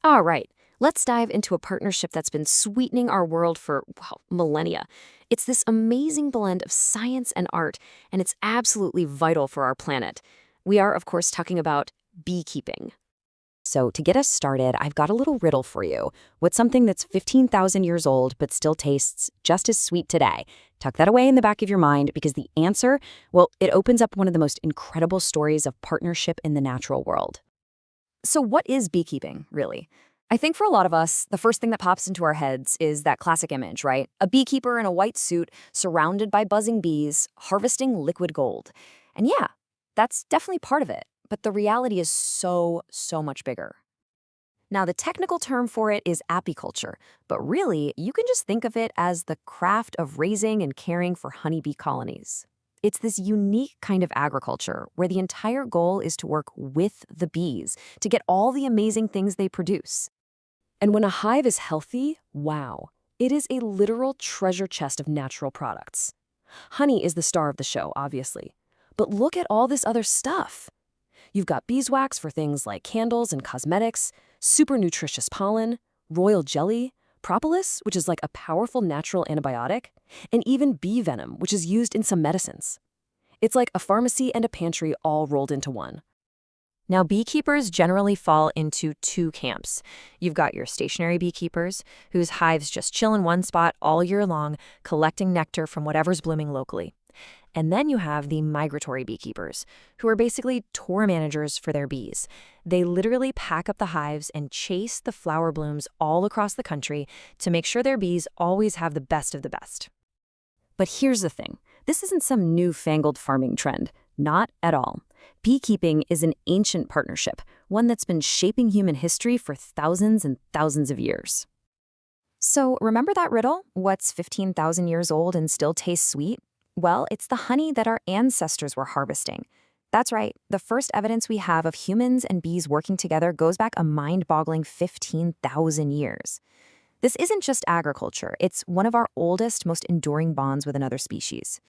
All right, let's dive into a partnership that's been sweetening our world for, well, millennia. It's this amazing blend of science and art, and it's absolutely vital for our planet. We are, of course, talking about beekeeping. So, to get us started, I've got a little riddle for you. What's something that's 15,000 years old but still tastes just as sweet today? Tuck that away in the back of your mind because the answer, well, it opens up one of the most incredible stories of partnership in the natural world. So what is beekeeping, really? I think for a lot of us, the first thing that pops into our heads is that classic image, right? A beekeeper in a white suit, surrounded by buzzing bees, harvesting liquid gold. And yeah, that's definitely part of it, but the reality is so much bigger. Now, the technical term for it is apiculture, but really, you can just think of it as the craft of raising and caring for honeybee colonies. It's this unique kind of agriculture where the entire goal is to work with the bees to get all the amazing things they produce. And when a hive is healthy, wow, it is a literal treasure chest of natural products. Honey is the star of the show, obviously. But look at all this other stuff. You've got beeswax for things like candles and cosmetics, super nutritious pollen, royal jelly, propolis, which is like a powerful natural antibiotic, and even bee venom, which is used in some medicines. It's like a pharmacy and a pantry all rolled into one. Now, beekeepers generally fall into two camps. You've got your stationary beekeepers, whose hives just chill in one spot all year long, collecting nectar from whatever's blooming locally. And then you have the migratory beekeepers, who are basically tour managers for their bees. They literally pack up the hives and chase the flower blooms all across the country to make sure their bees always have the best of the best. But here's the thing. This isn't some newfangled farming trend. Not at all. Beekeeping is an ancient partnership, one that's been shaping human history for thousands and thousands of years. So remember that riddle? What's 15,000 years old and still tastes sweet? Well, it's the honey that our ancestors were harvesting. That's right, the first evidence we have of humans and bees working together goes back a mind-boggling 15,000 years. This isn't just agriculture, it's one of our oldest, most enduring bonds with another species.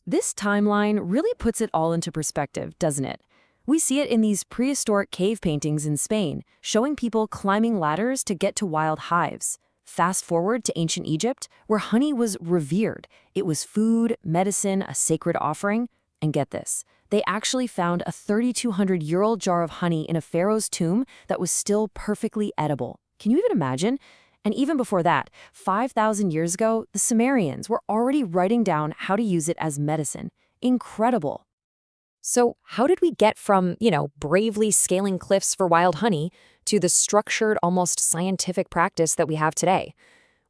This timeline really puts it all into perspective, doesn't it? We see it in these prehistoric cave paintings in Spain, showing people climbing ladders to get to wild hives. Fast forward to ancient Egypt, where honey was revered. It was food, medicine, a sacred offering. And get this, they actually found a 3,200-year-old jar of honey in a pharaoh's tomb that was still perfectly edible. Can you even imagine? And even before that, 5,000 years ago, the Sumerians were already writing down how to use it as medicine. Incredible. So how did we get from, bravely scaling cliffs for wild honey to the structured, almost scientific practice that we have today?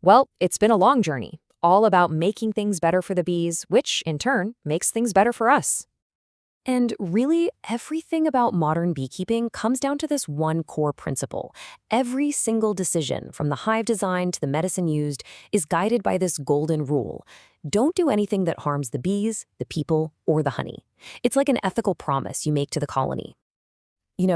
Well, it's been a long journey, all about making things better for the bees, which, in turn, makes things better for us. And really, everything about modern beekeeping comes down to this one core principle. Every single decision, from the hive design to the medicine used, is guided by this golden rule. Don't do anything that harms the bees, the people, or the honey. It's like an ethical promise you make to the colony.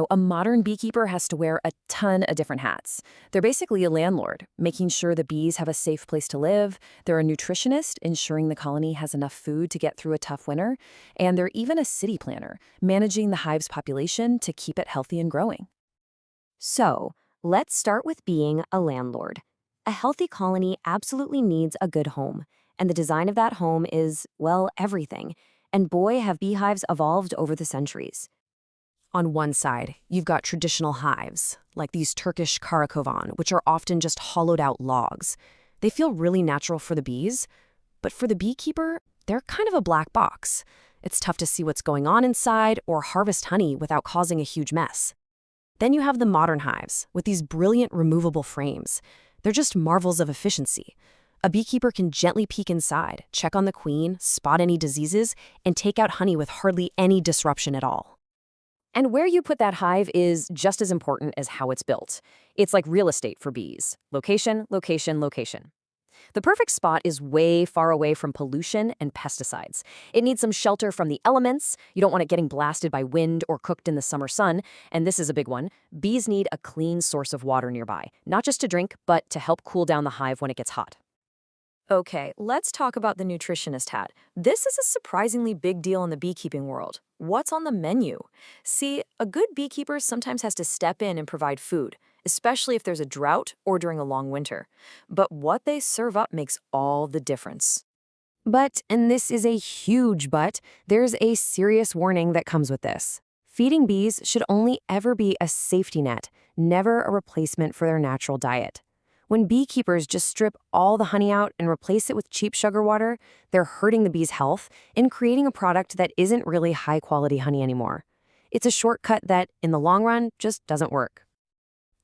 A modern beekeeper has to wear a ton of different hats. They're basically a landlord, making sure the bees have a safe place to live. They're a nutritionist, ensuring the colony has enough food to get through a tough winter. And they're even a city planner, managing the hive's population to keep it healthy and growing. So, let's start with being a landlord. A healthy colony absolutely needs a good home. And the design of that home is, well, everything. And boy, have beehives evolved over the centuries. On one side, you've got traditional hives, like these Turkish Karakovan, which are often just hollowed out logs. They feel really natural for the bees, but for the beekeeper, they're kind of a black box. It's tough to see what's going on inside or harvest honey without causing a huge mess. Then you have the modern hives, with these brilliant removable frames. They're just marvels of efficiency. A beekeeper can gently peek inside, check on the queen, spot any diseases, and take out honey with hardly any disruption at all. And where you put that hive is just as important as how it's built. It's like real estate for bees. Location, location, location. The perfect spot is way far away from pollution and pesticides. It needs some shelter from the elements. You don't want it getting blasted by wind or cooked in the summer sun. And this is a big one. Bees need a clean source of water nearby, not just to drink, but to help cool down the hive when it gets hot. Okay, let's talk about the nutritionist hat. This is a surprisingly big deal in the beekeeping world. What's on the menu? See, a good beekeeper sometimes has to step in and provide food, especially if there's a drought or during a long winter. But what they serve up makes all the difference. But, and this is a huge but, there's a serious warning that comes with this. Feeding bees should only ever be a safety net, never a replacement for their natural diet. When beekeepers just strip all the honey out and replace it with cheap sugar water, they're hurting the bees' health and creating a product that isn't really high-quality honey anymore. It's a shortcut that, in the long run, just doesn't work.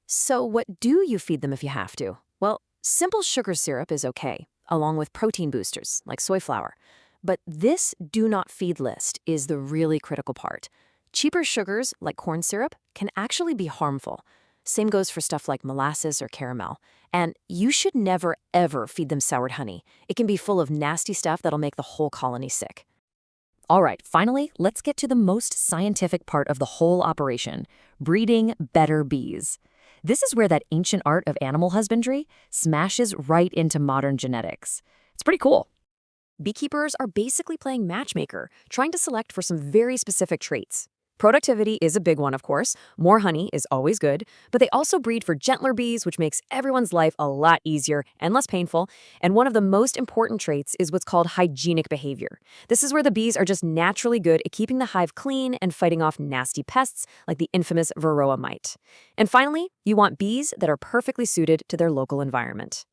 So what do you feed them if you have to? Well, simple sugar syrup is okay, along with protein boosters, like soy flour. But this do not feed list is the really critical part. Cheaper sugars, like corn syrup, can actually be harmful. Same goes for stuff like molasses or caramel. And you should never, ever feed them soured honey. It can be full of nasty stuff that'll make the whole colony sick. All right, finally, let's get to the most scientific part of the whole operation, breeding better bees. This is where that ancient art of animal husbandry smashes right into modern genetics. It's pretty cool. Beekeepers are basically playing matchmaker, trying to select for some very specific traits. Productivity is a big one, of course. More honey is always good, but they also breed for gentler bees, which makes everyone's life a lot easier and less painful. And one of the most important traits is what's called hygienic behavior. This is where the bees are just naturally good at keeping the hive clean and fighting off nasty pests like the infamous varroa mite. And finally, you want bees that are perfectly suited to their local environment.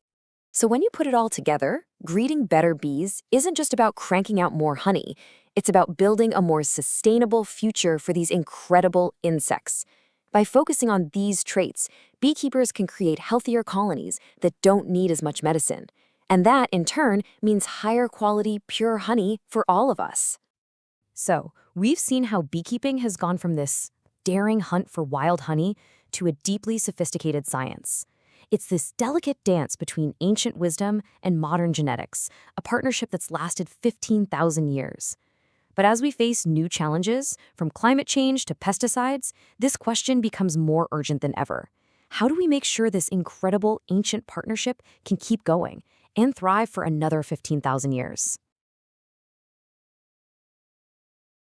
So when you put it all together, breeding better bees isn't just about cranking out more honey. It's about building a more sustainable future for these incredible insects. By focusing on these traits, beekeepers can create healthier colonies that don't need as much medicine. And that, in turn, means higher quality, pure honey for all of us. So, we've seen how beekeeping has gone from this daring hunt for wild honey to a deeply sophisticated science. It's this delicate dance between ancient wisdom and modern genetics, a partnership that's lasted 15,000 years. But as we face new challenges, from climate change to pesticides, this question becomes more urgent than ever. How do we make sure this incredible ancient partnership can keep going and thrive for another 15,000 years?